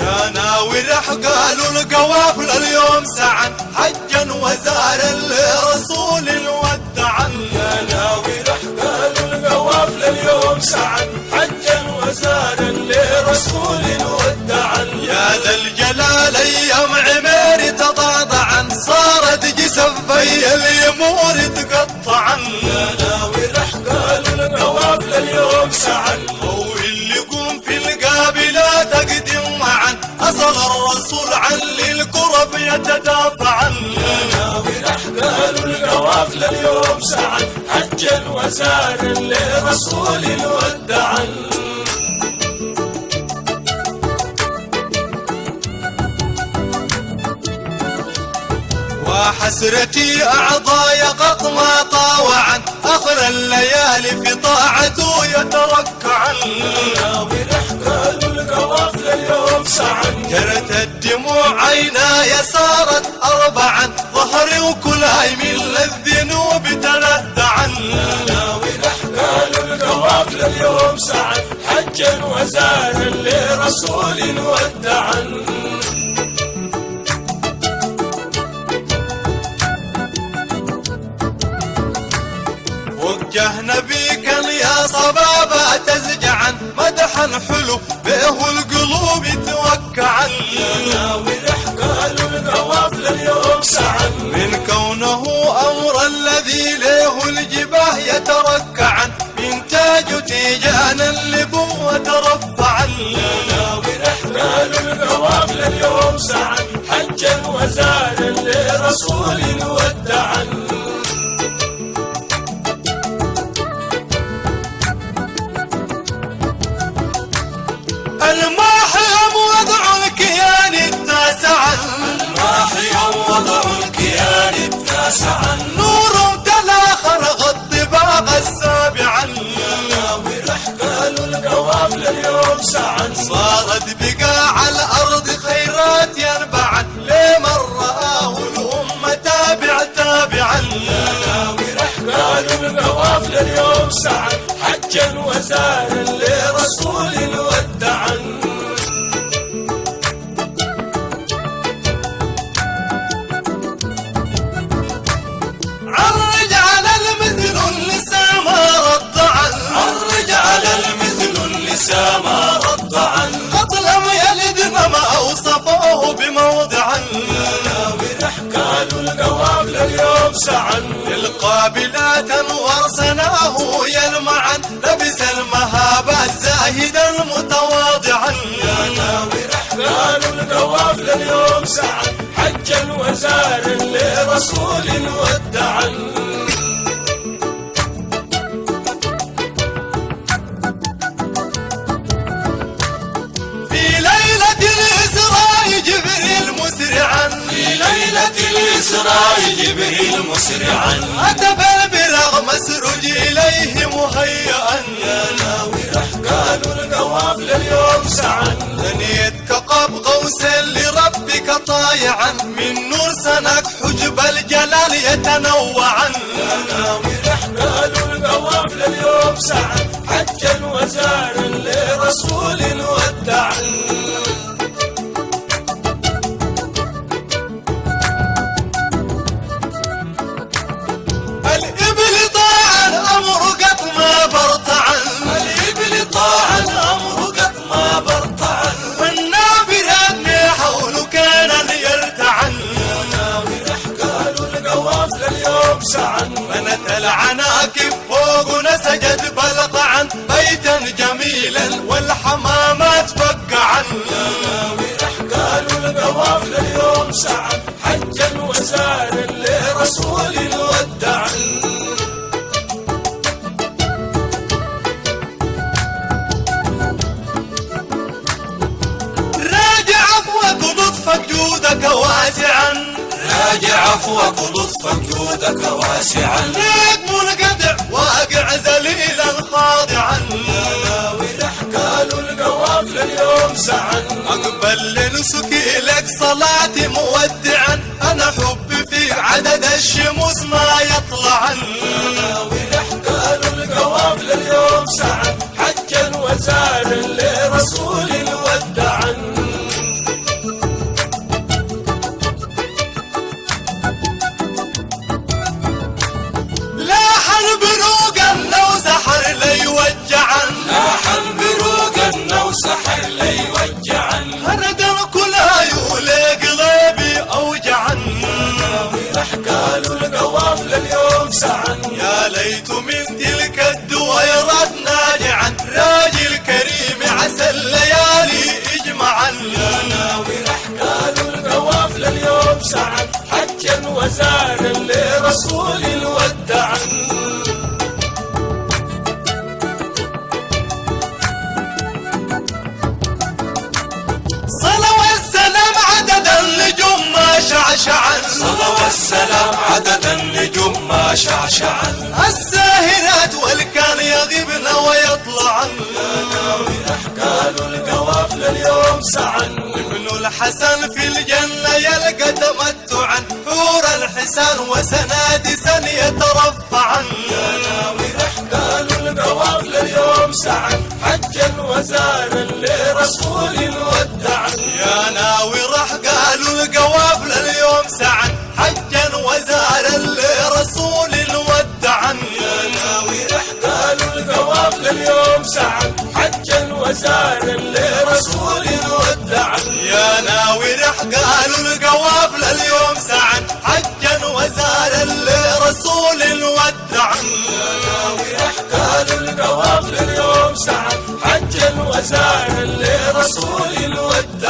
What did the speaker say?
يا ناوي قالوا القوافل اليوم سعن حجا وزارا لرسول ودعا. يا ناوي قالوا القوافل اليوم سعن حجا وزارا لرسول ودعا. يا ذا الجلال ايام عمير تضاضعا صارت جسفي اليمور تقطعا. يا ناوي قالوا القوافل اليوم سعن هو اللي يقوم في القابلة تقدم معا أصل الرسول عن للكرب يتدافعا. يا ناوي قالوا القوافل اليوم سعن حجا وزارا لرسول ودعا. وحسرتي أعضاي قط ما طاوعا آخر الليالي في طاعته يتركعا. يا ناوي قالوا القوافل اليوم سعن جرت الدموع عيناي صارت أربعا ظهري وكلهي من الذنوب تلذعا. يا ناوي قالوا القوافل اليوم سعن حجا وزارا لرسول ودعا. وجهنا بيك يا صبابة تزجعا مدحا حلو به القلوب توكعا. يا ناوي قالوا القوافل اليوم سعن من كونه أمر الذي له الجباه يتركعا من تاج تيجان اللبوة ترفعا. يا ناوي قالوا القوافل اليوم سعن حجا وزارا لرسول ودعا. الماحي وضع الكيان التاسعا الماحي وضع الكيان التاسعا نور تلاخر غض باغ السابعا. يا ناوي قالوا القوافل اليوم سعن صارت بقاع الأرض خيرات ينبعا لمن رآه الأمة تابع تابعا. يا ناوي قالوا القوافل اليوم سعن حجا وزارا لرسول ودعا. عرج على المثل اللسان ما رضعا عرج على المثل اللسان ما رضعا أطلم يلد ما أوصفوه بموضعا. يا ناوي قالوا القوافل اليوم سعن للقابلات ورسناه يلمعا لبس المهابات زاهدا متواضعا. يا ناوي قالوا القوافل اليوم سعن حجا وزارا لرسول ودعا. في ليلة الإسراء جبريل مسرعا في ليلة الإسراء جبريل مسرعا أتى بالبراق مسرج إليه مهيئا. يا ناوي قالوا القوافل اليوم سعن ثنيتك قاب قوس لربك طايعا من نور سنك حجب الجلال يتنوعا. يا ناوي قالوا القوافل اليوم سعن حجا وزارا لرسول ودعا. الإبل طاعا أمر قط ما برطعا الإبل طاعا أمر قد ما برطعا والنابرات حول كان يرتعا. يا ناوي قالوا القوافل اليوم سعن بنت العناكب فوق نسجت بلطعا بيتا جميلا والحمامات فقعا. يا ناوي قالوا القوافل اليوم سعن حجا وزارا لرسول ودعا. راجع عفوك ولطفك جودك واسعا راجع عفوك ولطفك جودك واسعا ليك منقطع واقع ذليلا خاضعا. يا ناوي قالوا القوافل اليوم سعن اقبل لنسكي لك صلاتي مودعا انا حبي فيك عدد الشموس ما يطلعا. يا ناوي قالوا القوافل اليوم سعن حجا وزارا لرسول ودعا. شعشعا صلى والسلام عدد النجوم ما شعشعا الساهرات والكان يغيبن ويطلعن ناوي أحكال القوافل اليوم سعن ابن الحسن في الجنة يلقى تمتعا حور الحسان وسنادسا يترفعن ناوي أحكال القوافل اليوم سعن حجا وزارا لرسول ودعا يا ناوي راح قالوا القوافل اليوم سعن حجا وزارا لرسول ودعا يا ناوي أحكال القوافل اليوم سعن حجا وزارا لرسول ودعا يا ناوي راح قالوا القوافل اليوم سعن حجا وزارا لرسول ودعا ناوي أحكال القوافل اليوم سعن حجا وزارا لرسول ودعا